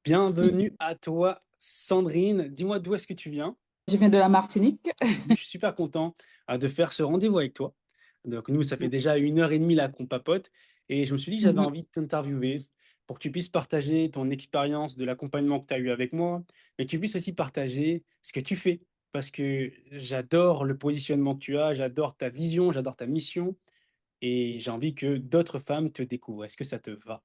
Bienvenue à toi, Sandrine. Dis-moi d'où est-ce que tu viens? Je viens de la Martinique. Je suis super content de faire ce rendez-vous avec toi. Donc nous, ça fait déjà 1 heure et demie là qu'on papote et je me suis dit que j'avais Mhm. envie de t'interviewer pour que tu puisses partager ton expérience de l'accompagnement que tu as eu avec moi, mais que tu puisses aussi partager ce que tu fais parce que j'adore le positionnement que tu as, j'adore ta vision, j'adore ta mission et j'ai envie que d'autres femmes te découvrent. Est-ce que ça te va?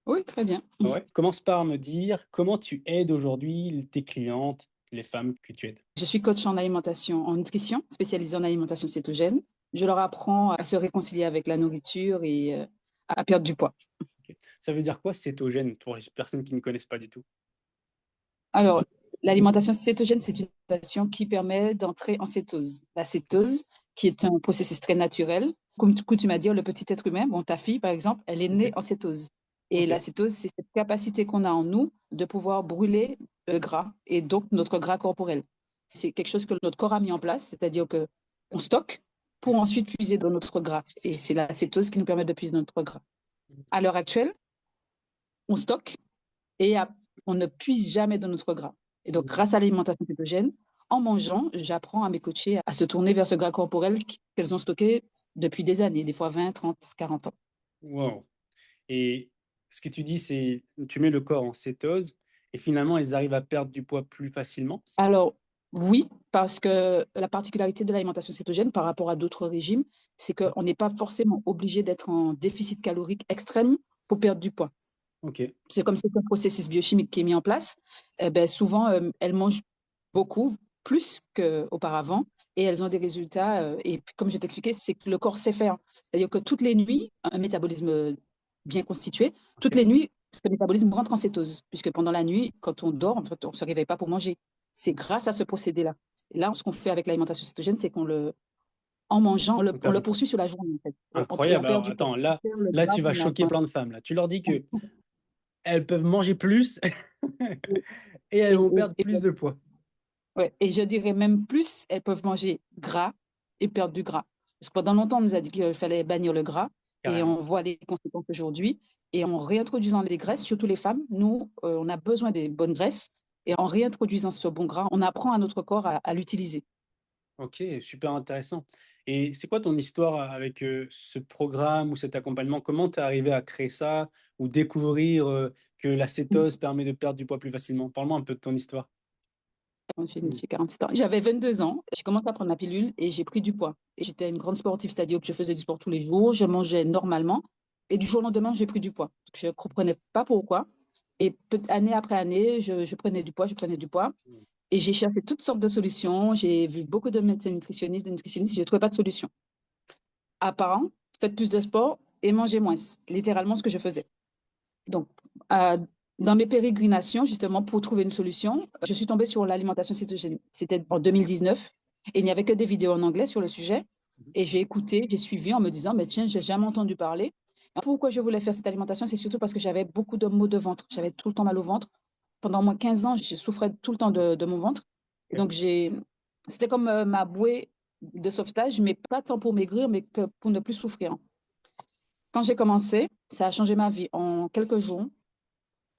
Oui, très bien. Ouais. Commence par me dire comment tu aides aujourd'hui tes clientes, les femmes que tu aides. Je suis coach en alimentation, en nutrition, spécialisée en alimentation cétogène. Je leur apprends à se réconcilier avec la nourriture et à perdre du poids. OK. Ça veut dire quoi cétogène pour les personnes qui ne connaissent pas du tout? Alors, l'alimentation cétogène, c'est une alimentation qui permet d'entrer en cétose. La cétose, qui est un processus très naturel. Comme tu m'as dit, le petit être humain, bon, ta fille, par exemple, elle est née OK, en cétose. Et la OK, cétose, c'est cette capacité qu'on a en nous de pouvoir brûler le gras et donc notre gras corporel. C'est quelque chose que notre corps a mis en place, c'est-à-dire que on stocke pour ensuite puiser dans notre gras. Et c'est la cétose qui nous permet de puiser dans notre gras. À l'heure actuelle, on stocke et on ne puise jamais dans notre gras. Et donc, grâce à l'alimentation cétogène, en mangeant, j'apprends à mes coachés à se tourner vers ce gras corporel qu'elles ont stocké depuis des années, des fois 20, 30, 40 ans. wow. Et ce que tu dis, c'est tu mets le corps en cétose et finalement, elles arrivent à perdre du poids plus facilement? Alors, oui, parce que la particularité de l'alimentation cétogène par rapport à d'autres régimes, c'est qu'on n'est pas forcément obligé d'être en déficit calorique extrême pour perdre du poids. OK, C'est comme c'est un processus biochimique qui est mis en place. Eh ben, souvent, elles mangent beaucoup, plus qu'auparavant, et elles ont des résultats. Et comme je t'expliquais, c'est que le corps sait faire. C'est-à-dire que toutes les nuits, un métabolisme bien constitué, toutes OK. les nuits, ce métabolisme rentre en cétose, puisque pendant la nuit, quand on dort, en fait, on ne se réveille pas pour manger. C'est grâce à ce procédé-là. Et là, ce qu'on fait avec l'alimentation cétogène, c'est en mangeant, On on perd le du poids. poursuit sur la journée, en fait. Et on Incroyable. perd Alors du poids. attends, On là perd le là, gras tu vas choquer plein de femmes là. Tu leur dis que elles peuvent manger plus et elles et, vont perdre et, plus de poids. Ouais, et je dirais même plus, elles peuvent manger gras et perdre du gras. Parce que pendant longtemps, on nous a dit qu'il fallait bannir le gras et Carrément. on voit les conséquences aujourd'hui. Et en réintroduisant les graisses, surtout les femmes, nous, on a besoin des bonnes graisses. Et en réintroduisant ce bon gras, on apprend à notre corps à l'utiliser. OK, super intéressant. Et c'est quoi ton histoire avec, ce programme ou cet accompagnement? Comment tu es arrivé à créer ça ou découvrir, que la cétose permet de perdre du poids plus facilement? Parle-moi un peu de ton histoire. J'ai 47 ans. J'avais 22 ans. J'ai commencé à prendre la pilule et j'ai pris du poids. Et j'étais une grande sportive, c'est-à-dire que je faisais du sport tous les jours, je mangeais normalement. Et du jour au lendemain, j'ai pris du poids. Je ne comprenais pas pourquoi. Et année après année, je prenais du poids, je prenais du poids. Mmh. Et j'ai cherché toutes sortes de solutions. J'ai vu beaucoup de médecins nutritionnistes, de nutritionnistes. Je ne trouvais pas de solution. Apparemment, faites plus de sport et mangez moins. Littéralement ce que je faisais. Donc, euh, dans mes pérégrinations, justement, pour trouver une solution, je suis tombée sur l'alimentation cétogène. C'était en 2019 et il n'y avait que des vidéos en anglais sur le sujet. Mmh. Et j'ai écouté, j'ai suivi en me disant, mais tiens, j'ai jamais entendu parler. Et pourquoi je voulais faire cette alimentation, c'est surtout parce que j'avais beaucoup de maux de ventre. J'avais tout le temps mal au ventre. Pendant au moins 15 ans, je souffrais tout le temps de mon ventre. Et OK. donc, c'était comme ma bouée de sauvetage, mais pas tant pour maigrir, mais que pour ne plus souffrir. Quand j'ai commencé, ça a changé ma vie. En quelques jours,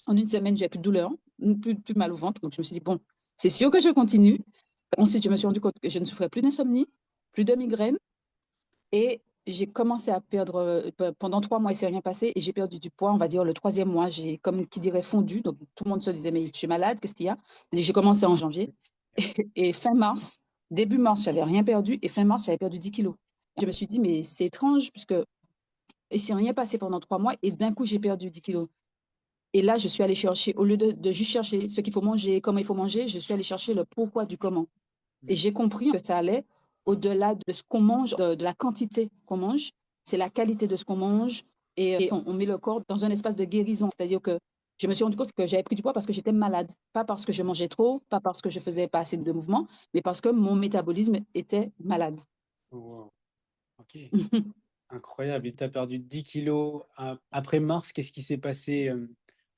en une semaine, j'ai plus de douleur, plus mal au ventre. Donc, je me suis dit, bon, c'est sûr que je continue. Ensuite, je me suis rendu compte que je ne souffrais plus d'insomnie, plus de migraine. Et j'ai commencé à perdre, pendant 3 mois, il ne s'est rien passé. Et j'ai perdu du poids, on va dire, le troisième mois. J'ai, comme qui dirait, fondu. Donc, tout le monde se disait, mais tu es malade, qu'est-ce qu'il y a? Et j'ai commencé en janvier. Et fin mars, début mars, j'avais rien perdu. Et fin mars, j'avais perdu 10 kilos. Je me suis dit, mais c'est étrange, puisque il ne s'est rien passé pendant 3 mois. Et d'un coup, j'ai perdu 10 kilos. Et là, je suis allée chercher, au lieu de juste chercher ce qu'il faut manger, comment il faut manger, je suis allée chercher le pourquoi du comment. Et Mmh. j'ai compris que ça allait au-delà de ce qu'on mange, de la quantité qu'on mange, c'est la qualité de ce qu'on mange. Et on met le corps dans un espace de guérison. C'est-à-dire que je me suis rendu compte que j'avais pris du poids parce que j'étais malade. Pas parce que je mangeais trop, pas parce que je faisais pas assez de mouvements, mais parce que mon métabolisme était malade. Wow, OK. Incroyable et tu as perdu 10 kilos après mars, qu'est-ce qui s'est passé,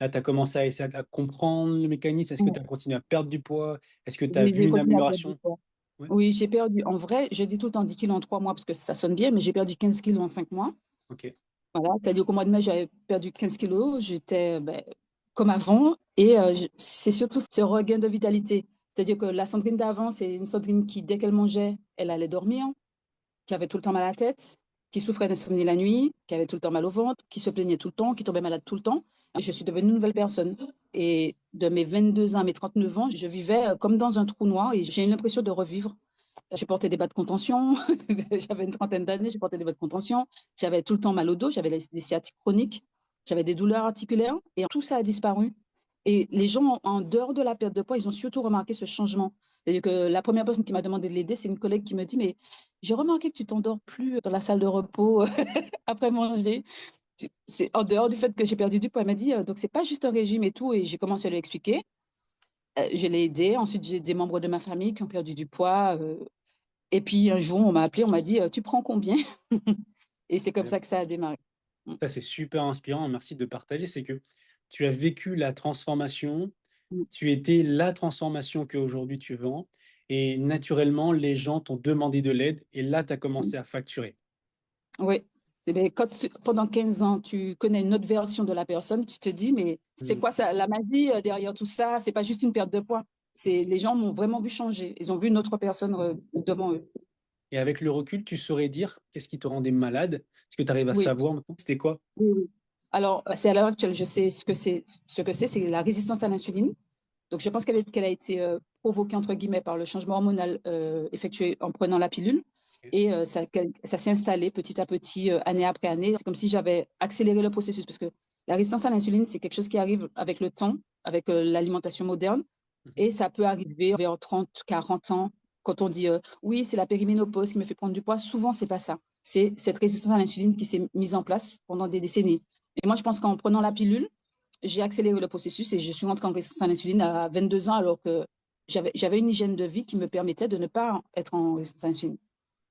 Là, tu as commencé à essayer à comprendre le mécanisme? Est-ce que tu as continué à perdre du poids? Est-ce que tu as Oui, vu j'ai une continué à perdre du amélioration? poids. Ouais, Oui, j'ai perdu. En vrai, je dis tout le temps 10 kilos en 3 mois parce que ça sonne bien, mais j'ai perdu 15 kilos en 5 mois. OK. Voilà, c'est-à-dire qu'au mois de mai, j'avais perdu 15 kilos. J'étais, ben, comme avant. Et c'est surtout ce regain de vitalité. C'est-à-dire que la Sandrine d'avant, c'est une Sandrine qui, dès qu'elle mangeait, elle allait dormir, qui avait tout le temps mal à la tête, qui souffrait d'insomnie la nuit, qui avait tout le temps mal au ventre, qui se plaignait tout le temps, qui tombait malade tout le temps. Et je suis devenue une nouvelle personne. Et de mes 22 ans à mes 39 ans, je vivais comme dans un trou noir et j'ai eu l'impression de revivre. J'ai porté des bas de contention, j'avais une trentaine d'années, j'ai porté des bas de contention, j'avais tout le temps mal au dos, j'avais des sciatiques chroniques, j'avais des douleurs articulaires et tout ça a disparu. Et les gens, en dehors de la perte de poids, ils ont surtout remarqué ce changement. C'est-à-dire que la première personne qui m'a demandé de l'aider, c'est une collègue qui me dit, mais j'ai remarqué que tu t'endors plus dans la salle de repos après manger. C'est en dehors du fait que j'ai perdu du poids. Elle m'a dit, donc c'est pas juste un régime et tout. Et j'ai commencé à lui expliquer. Je l'ai aidé. Ensuite, j'ai des membres de ma famille qui ont perdu du poids. Et puis un jour, on m'a appelé, on m'a dit, tu prends combien? Et c'est comme ça que ça a démarré. Mm. Ça, c'est super inspirant, merci de partager. C'est que tu as vécu la transformation, Mm. tu étais la transformation qu'aujourd'hui tu vends et naturellement, les gens t'ont demandé de l'aide et là, tu as Mm. commencé à facturer. Oui. Eh bien, pendant 15 ans, tu connais une autre version de la personne, tu te dis, mais c'est Mmh. quoi ça, la magie derrière tout ça? C'est pas juste une perte de poids. Les gens m'ont vraiment vu changer. Ils ont vu une autre personne devant eux. Et avec le recul, tu saurais dire qu'est-ce qui te rendait malade? Est-ce que tu arrives à Oui, savoir maintenant? C'était quoi? oui, oui. Alors, c'est à l'heure actuelle, je sais ce que c'est. Ce que c'est la résistance à l'insuline. Donc, je pense qu'elle a été provoquée, entre guillemets, par le changement hormonal effectué en prenant la pilule. OK. Et ça s'est installé petit à petit, année après année. C'est comme si j'avais accéléré le processus, parce que la résistance à l'insuline, c'est quelque chose qui arrive avec le temps, avec l'alimentation moderne. Mmh. Et ça peut arriver vers 30, 40 ans, quand on dit oui, c'est la périménopause qui me fait prendre du poids. Souvent, c'est pas ça. C'est cette résistance à l'insuline qui s'est mise en place pendant des décennies. Et moi, je pense qu'en prenant la pilule, j'ai accéléré le processus et je suis rentrée en résistance à l'insuline à 22 ans, alors que j'avais une hygiène de vie qui me permettait de ne pas être en résistance à l'insuline.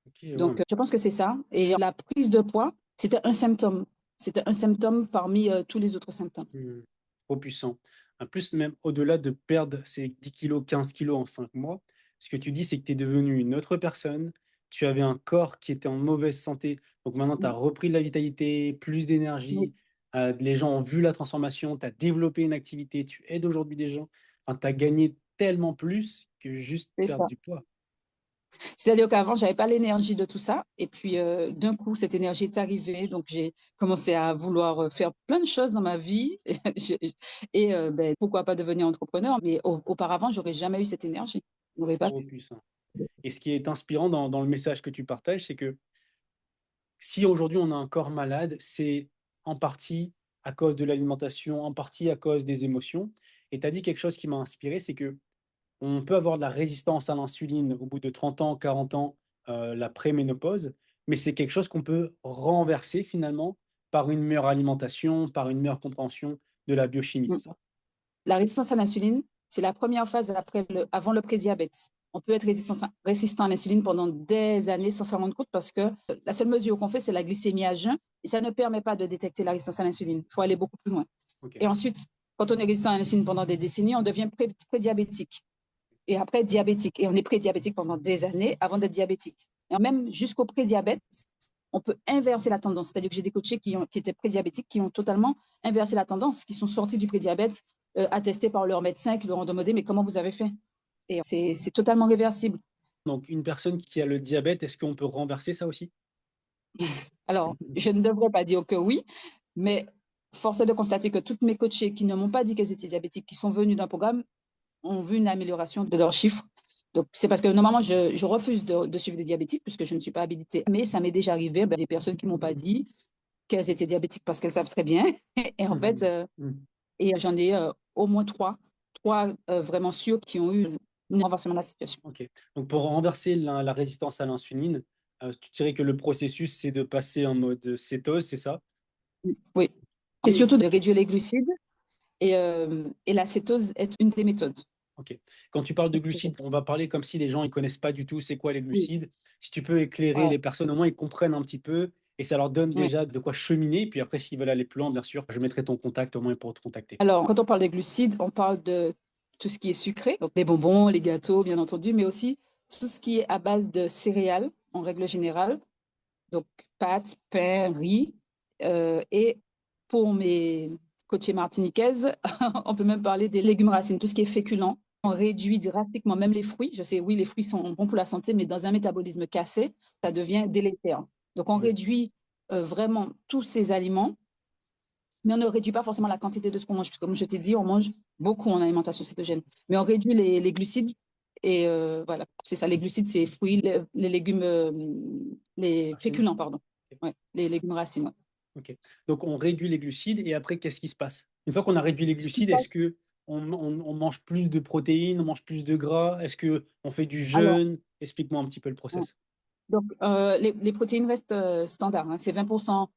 OK, Donc, ouais. je pense que c'est ça. Et la prise de poids, c'était un symptôme. C'était un symptôme parmi tous les autres symptômes. Mmh. Trop puissant. En plus, même au-delà de perdre ces 10 kilos, 15 kilos en 5 mois, ce que tu dis, c'est que tu es devenue une autre personne. Tu avais un corps qui était en mauvaise santé. Donc maintenant, tu as Mm. repris de la vitalité, plus Oui, d'énergie. Les gens ont vu la transformation. Tu as développé une activité. Tu aides aujourd'hui des gens. Enfin, tu as gagné tellement plus que juste c'est perdre ça. du poids. C'est-à-dire qu'avant, j'avais pas l'énergie de tout ça. Et puis, d'un coup, cette énergie est arrivée. Donc, j'ai commencé à vouloir faire plein de choses dans ma vie. Et ben, pourquoi pas devenir entrepreneur? Mais auparavant, j'aurais jamais eu cette énergie. Je n'aurais pas Trop pu. puissant. Et ce qui est inspirant dans le message que tu partages, c'est que si aujourd'hui on a un corps malade, c'est en partie à cause de l'alimentation, en partie à cause des émotions. Et tu as dit quelque chose qui m'a inspiré, c'est que on peut avoir de la résistance à l'insuline au bout de 30 ans, 40 ans, la préménopause, mais c'est quelque chose qu'on peut renverser finalement par une meilleure alimentation, par une meilleure compréhension de la biochimie, Mm. c'est ça? La résistance à l'insuline, c'est la première phase avant le prédiabète. On peut être résistant à l'insuline pendant des années sans s'en rendre compte parce que la seule mesure qu'on fait, c'est la glycémie à jeun et ça ne permet pas de détecter la résistance à l'insuline. Il faut aller beaucoup plus loin. OK. Et ensuite, quand on est résistant à l'insuline pendant des décennies, on devient prédiabétique. Et après, diabétique. Et on est prédiabétique pendant des années avant d'être diabétique. Et même jusqu'au prédiabète, on peut inverser la tendance. C'est-à-dire que j'ai des coachés qui étaient prédiabétiques, qui ont totalement inversé la tendance, qui sont sortis du prédiabète, attestés par leur médecin, qui leur ont demandé, mais comment vous avez fait? Et c'est totalement réversible. Donc une personne qui a le diabète, est-ce qu'on peut renverser ça aussi? Alors, je ne devrais pas dire que oui, mais force est de constater que toutes mes coachés qui ne m'ont pas dit qu'elles étaient diabétiques, qui sont venus d'un programme, ont vu une amélioration de leurs chiffres. Donc, c'est parce que normalement, je refuse de suivre des diabétiques puisque je ne suis pas habilitée. Mais ça m'est déjà arrivé, des personnes qui ne m'ont pas dit qu'elles étaient diabétiques parce qu'elles savent très bien. Et en fait, Mmh. et j'en ai au moins trois vraiment sûrs qui ont eu un renversement de la situation. OK. Donc pour renverser la résistance à l'insuline, tu dirais que le processus, c'est de passer en mode cétose, c'est ça? Oui. C'est Et surtout de réduire les glucides et la cétose est une des méthodes. OK. Quand tu parles de glucides, on va parler comme si les gens ils connaissent pas du tout c'est quoi les Oui, glucides. Si tu peux éclairer voilà. les personnes, au moins ils comprennent un petit peu et ça leur donne Ouais. déjà de quoi cheminer. Puis après, s'ils veulent aller plus loin, bien sûr, je mettrai ton contact au moins pour te contacter. Alors, quand on parle des glucides, on parle de tout ce qui est sucré, donc les bonbons, les gâteaux, bien entendu, mais aussi tout ce qui est à base de céréales, en règle générale, donc pâtes, pain, riz. Et pour mes coachée martiniquaise, on peut même parler des légumes racines, tout ce qui est féculent. On réduit drastiquement même les fruits. Je sais, oui, les fruits sont bons pour la santé, mais dans un métabolisme cassé, ça devient délétère. Donc, on réduit vraiment tous ces aliments, mais on ne réduit pas forcément la quantité de ce qu'on mange. Comme je t'ai dit, on mange beaucoup en alimentation cétogène, mais on réduit les glucides. Et voilà, c'est ça, les glucides, c'est fruits, les légumes, les féculents, pardon. Ouais, les légumes racines. Ouais. Ok. Donc, on réduit les glucides et après, qu'est-ce qui se passe? Une fois qu'on a réduit les Ce qui glucides, passe, est-ce que on mange plus de protéines, on mange plus de gras? Est-ce que on fait du alors, jeûne? Explique-moi un petit peu le ouais. process. Donc, les protéines restent standards. Hein. C'est 20%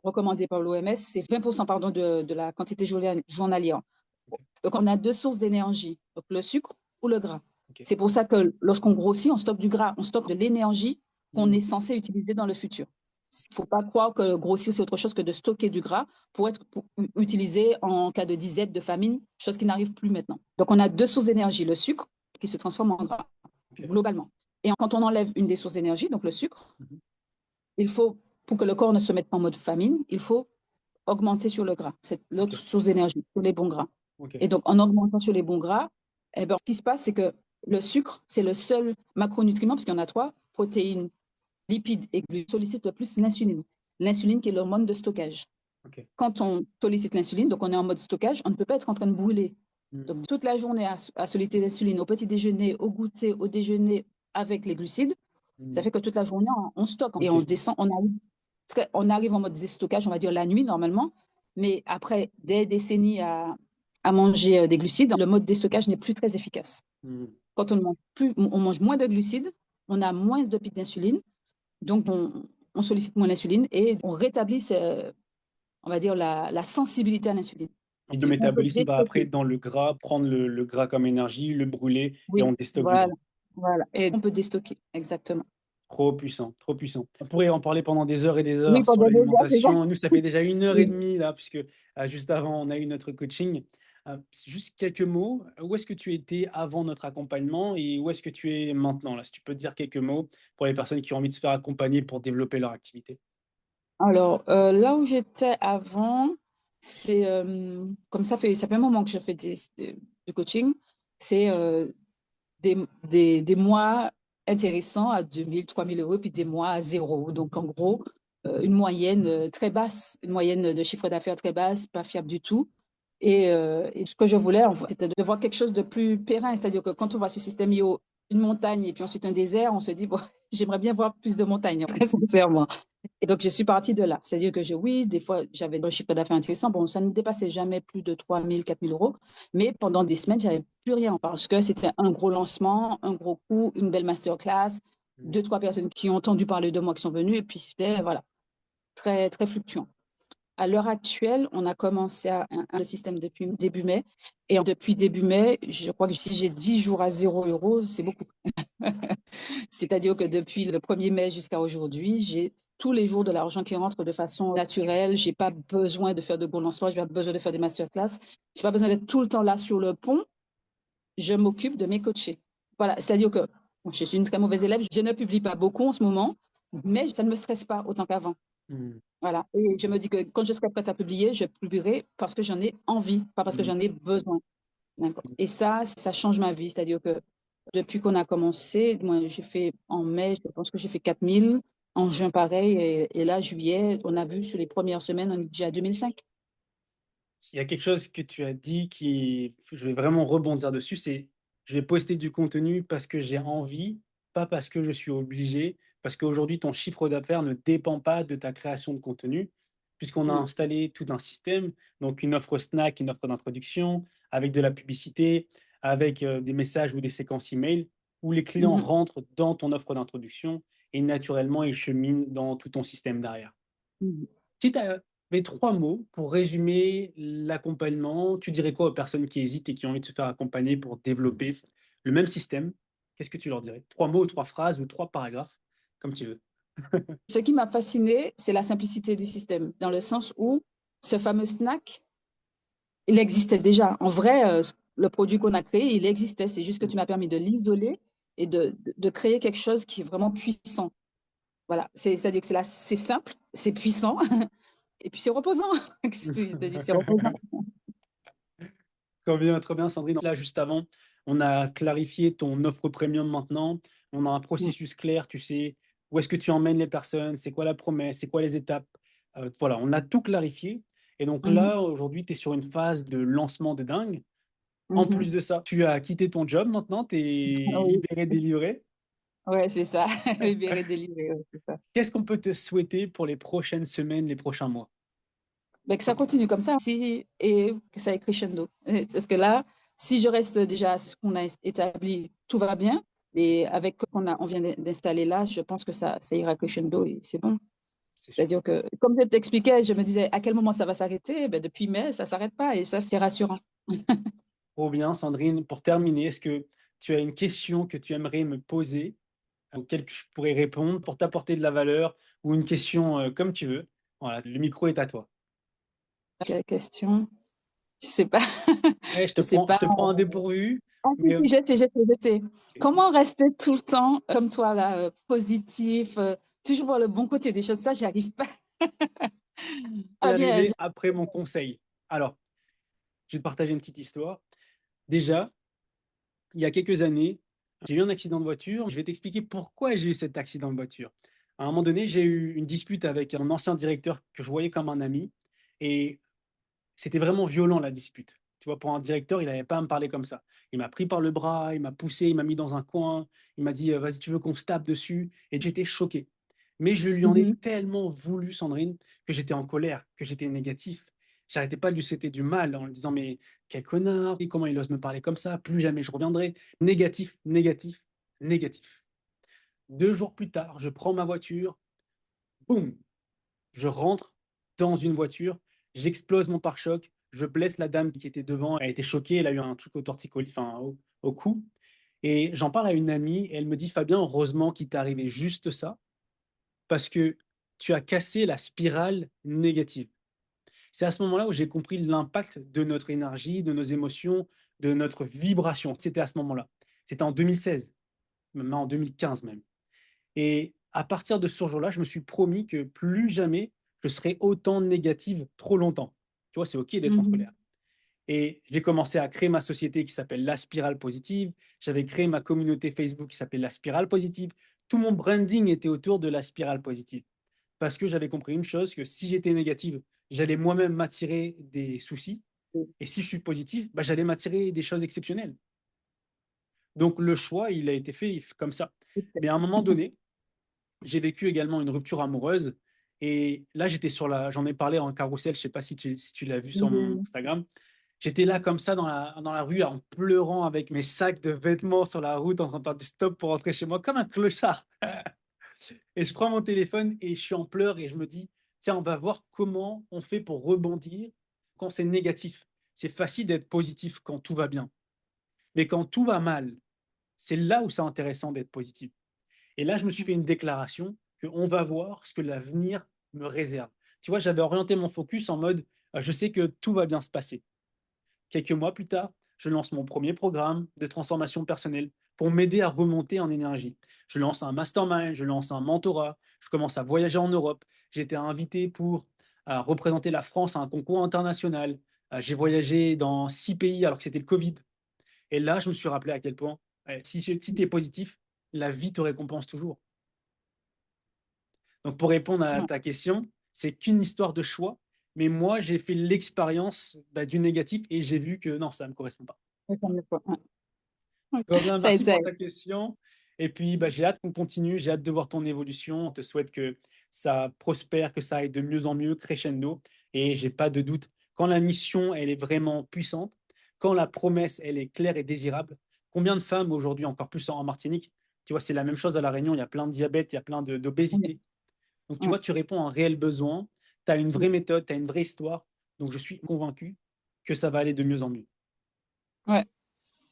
recommandé par l'OMS, c'est 20% pardon, de la quantité journalière. Ok. Donc, on a deux sources d'énergie, donc le sucre ou le gras. Ok. C'est pour ça que lorsqu'on grossit, on stocke du gras, on stocke de l'énergie qu'on Hmm. est censé utiliser dans le futur. Il ne faut pas croire que grossir, c'est autre chose que de stocker du gras pour être utilisé en cas de disette, de famine, chose qui n'arrive plus maintenant. Donc, on a deux sources d'énergie, le sucre qui se transforme en gras, Ok. globalement. Et quand on enlève une des sources d'énergie, donc le sucre, Mhm. il faut, pour que le corps ne se mette pas en mode famine, il faut augmenter sur le gras. C'est Ok. l'autre source d'énergie, sur les bons gras. Ok. Et donc, en augmentant sur les bons gras, eh ben, ce qui se passe, c'est que le sucre, c'est le seul macronutriment, parce qu'il y en a trois, protéines, lipides et glucides, sollicite le plus l'insuline. L'insuline qui est l'hormone de stockage. Ok. Quand on sollicite l'insuline, donc on est en mode stockage, on ne peut pas être en train de brûler. Hmm. Donc, toute la journée à solliciter l'insuline, au petit déjeuner, au goûter, au déjeuner, avec les glucides, ça Hmm. fait que toute la journée, on stocke et on Ok. descend, on arrive en mode déstockage, on va dire la nuit normalement, mais après des décennies à manger des glucides, le mode déstockage n'est plus très efficace. Hmm. Quand on mange moins de glucides, on a moins de pics d'insuline, donc on sollicite moins l'insuline et on rétablit, on va dire, la sensibilité à l'insuline. Et le On peut métabolisme va après déstocker. dans le gras, prendre le gras comme énergie, le brûler et Oui, on déstocke du voilà, gras. voilà. Et on peut déstocker, exactement. Trop puissant, trop puissant. On pourrait en parler pendant des heures et des Oui, heures sur pendant des heures, c'est ça? l'alimentation. Nous, ça fait déjà 1 heure et Oui. demie là, puisque juste avant, on a eu notre coaching. Juste quelques mots. Où est-ce que tu étais avant notre accompagnement et où est-ce que tu es maintenant là? Si tu peux te dire quelques mots pour les personnes qui ont envie de se faire accompagner pour développer leur activité. Alors, là où j'étais avant, c'est comme ça fait un moment que je fais du coaching. C'est des mois intéressants à 2 000, 3 000 euros, puis des mois à zéro. Donc, en gros, une moyenne très basse, une moyenne de chiffre d'affaires très basse, pas fiable du tout. Et ce que je voulais, en fait, c'était de voir quelque chose de plus périn. C'est-à-dire que quand on voit ce système IO, une montagne et puis ensuite un désert, on se dit, bon, j'aimerais bien voir plus de montagnes, très sincèrement. Et donc, je suis partie de là. C'est-à-dire que oui, des fois, j'avais un chiffre d'affaires intéressant. Bon, ça ne dépassait jamais plus de 3 000, 4 000 euros. Mais pendant des semaines, j'avais plus rien parce que c'était un gros lancement, un gros coup, une belle masterclass, Mmh. 2, 3 personnes qui ont entendu parler de moi qui sont venues. Et puis, c'était, voilà, très, très fluctuant. À l'heure actuelle, on a commencé le système depuis début mai. Et depuis début mai, je crois que si j'ai 10 jours à 0 euros, c'est beaucoup. C'est-à-dire que depuis le 1er mai jusqu'à aujourd'hui, j'ai tous les jours de l'argent qui rentre de façon naturelle. Je n'ai pas besoin de faire de gros lancements, je n'ai pas besoin de faire des masterclass. Je n'ai pas besoin d'être tout le temps là sur le pont. Je m'occupe de mes coachés. Voilà, c'est-à-dire que bon, je suis une très mauvaise élève. Je ne publie pas beaucoup en ce moment, mais ça ne me stresse pas autant qu'avant. Mmh. Voilà. Et je me dis que quand je serai prête à publier, je publierai parce que j'en ai envie, pas parce que Mmh. j'en ai besoin. Et ça change ma vie. C'est-à-dire que depuis qu'on a commencé, moi, j'ai fait en mai, je pense que j'ai fait 4 000. En juin, pareil. Et là, juillet, on a vu sur les premières semaines, on est déjà à 2005. Il y a quelque chose que tu as dit qui je vais vraiment rebondir dessus, c'est: «Je vais poster du contenu parce que j'ai envie, pas parce que je suis obligé». Parce qu'aujourd'hui, ton chiffre d'affaires ne dépend pas de ta création de contenu, puisqu'on a Non. installé tout un système, donc une offre snack, une offre d'introduction, avec de la publicité, avec, des messages ou des séquences email où les clients Mhm. rentrent dans ton offre d'introduction et naturellement, ils cheminent dans tout ton système derrière. Mhm. Si tu avais 3 mots pour résumer l'accompagnement, tu dirais quoi aux personnes qui hésitent et qui ont envie de se faire accompagner pour développer le même système? Qu'est-ce que tu leur dirais? 3 mots ou 3 phrases ou 3 paragraphes, comme tu veux. Ce qui m'a fasciné, c'est la simplicité du système, dans le sens où ce fameux snack, il existait déjà. En vrai, le produit qu'on a créé, il existait. C'est juste que Mmh. tu m'as permis de l'isoler et de créer quelque chose qui est vraiment puissant. Voilà, c'est-à-dire que c'est simple, c'est puissant et puis c'est reposant. Qu'est-ce que je te dis, c'est reposant. Trop bien, Sandrine. Là, juste avant, on a clarifié ton offre premium maintenant. On a un Mmh. processus clair, tu sais où est-ce que tu emmènes les personnes, c'est quoi la promesse, c'est quoi les étapes. Voilà, on a tout clarifié. Et donc Mmh mh. là, aujourd'hui, tu es sur une phase de lancement de dingue. En Mmh mh. plus de ça, tu as quitté ton job maintenant, tu es Oui. libéré, délivré. Ouais, c'est ça. Libéré, délivré, ouais, c'est ça. Qu'est-ce qu'on peut te souhaiter pour les prochaines semaines, les prochains mois? Beh, que ça continue comme ça, si et que ça aille crescendo. Parce que là, si je reste déjà à ce qu'on a établi, tout va bien et avec on vient d'installer là, je pense que ça ira crescendo et c'est bon. C'est C'est-à-dire super. que comme je t'expliquais, je me disais: «À quel moment ça va s'arrêter?» Beh, depuis mai, ça s'arrête pas et ça, c'est rassurant. Trop bien, Sandrine. Pour terminer, est-ce que tu as une question que tu aimerais me poser, auquel je pourrais répondre pour t'apporter de la valeur ou une question, comme tu veux. Voilà, le micro est à toi. Quelle question? Je sais pas. Ouais, Je sais je pas. te prends un dépourvu, Ah si, mais si, je sais. Comment rester tout le temps comme toi là, positif, toujours voir le bon côté des choses? Ça, j'y arrive pas. je vais Ah bien, arriver après mon conseil. Alors, je vais te partager une petite histoire. Déjà, il y a quelques années, j'ai eu un accident de voiture. Je vais t'expliquer pourquoi j'ai eu cet accident de voiture. À un moment donné, j'ai eu une dispute avec un ancien directeur que je voyais comme un ami et c'était vraiment violent la dispute. Tu vois, pour un directeur, il n'avait pas à me parler comme ça. Il m'a pris par le bras, il m'a poussé, il m'a mis dans un coin, il m'a dit: «Vas-y, tu veux qu'on se tape dessus?» Et j'étais choqué. Mais je lui en ai mmh mh. tellement voulu, Sandrine, que j'étais en colère, que j'étais négatif. J'arrêtais pas de lui souhaiter du mal en lui disant: «Mais quel connard, et comment il ose me parler comme ça? Plus jamais je reviendrai». Négatif, négatif, négatif. 2 jours plus tard, je prends ma voiture, boum! Je rentre dans une voiture, j'explose mon pare-choc, je blesse la dame qui était devant, elle était choquée, elle a eu un truc au torticolis, enfin au cou et j'en parle à une amie et elle me dit: «Fabien, heureusement qu'il t'est arrivé juste ça, parce que tu as cassé la spirale négative». C'est à ce moment-là où j'ai compris l'impact de notre énergie, de nos émotions, de notre vibration. C'était à ce moment-là. C'était en 2016, même en 2015 même. Et à partir de ce jour-là, je me suis promis que plus jamais je serais autant négative trop longtemps. Tu vois, c'est OK d'être en Mmh colère. Et j'ai commencé à créer ma société qui s'appelle La Spirale Positive. J'avais créé ma communauté Facebook qui s'appelle La Spirale Positive. Tout mon branding était autour de la spirale positive. Parce que j'avais compris une chose, que si j'étais négative, j'allais moi-même m'attirer des soucis. Et si je suis positif, bah, j'allais m'attirer des choses exceptionnelles. Donc le choix, il a été fait comme ça. Mais à un moment donné, j'ai vécu également une rupture amoureuse et là, j'étais sur la j'en ai parlé en carrousel, je sais pas si tu l'as vu sur mon mh. Instagram. J'étais là comme ça dans la rue en pleurant avec mes sacs de vêtements sur la route en train de faire du stop pour rentrer chez moi comme un clochard et je prends mon téléphone et je suis en pleurs et je me dis: «Tiens, on va voir comment on fait pour rebondir quand c'est négatif». C'est facile d'être positif quand tout va bien, mais quand tout va mal, c'est là où c'est intéressant d'être positif. Et là, je me suis fait une déclaration qu'on va voir ce que l'avenir me réserve. Tu vois, j'avais orienté mon focus en mode, je sais que tout va bien se passer. Quelques mois plus tard, je lance mon premier programme de transformation personnelle pour m'aider à remonter en énergie. Je lance un mastermind, je lance un mentorat, je commence à voyager en Europe. J'ai été invité pour représenter la France à un concours international. J'ai voyagé dans 6 pays alors que c'était le Covid. Et là, je me suis rappelé à quel point, si tu es positif, la vie te récompense toujours. Donc pour répondre à Ouais, ta question, c'est qu'une histoire de choix, mais moi j'ai fait l'expérience, bah, du négatif et j'ai vu que non, ça ne me correspond pas. ouais, ça Voilà. me faut, ouais. Ouais. Bien, Ça aide, merci ça pour aide. ta question et puis, bah, j'ai hâte qu'on continue, j'ai hâte de voir ton évolution. On te souhaite que ça prospère, que ça aille de mieux en mieux, crescendo et j'ai pas de doute, quand la mission, elle est vraiment puissante, quand la promesse, elle est claire et désirable, combien de femmes aujourd'hui, encore plus en Martinique, tu vois, c'est la même chose à La Réunion, il y a plein de diabète, il y a plein Ouais, d'obésité. Donc, tu ouais, vois, tu réponds à un réel besoin, tu as une mmh. vraie méthode, tu as une vraie histoire. Donc, je suis convaincu que ça va aller de mieux en mieux. Ouais,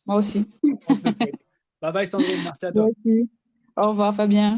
moi aussi. On te le souhaite. Bye bye Sandrine, merci à Moi toi. aussi. Au revoir Fabien.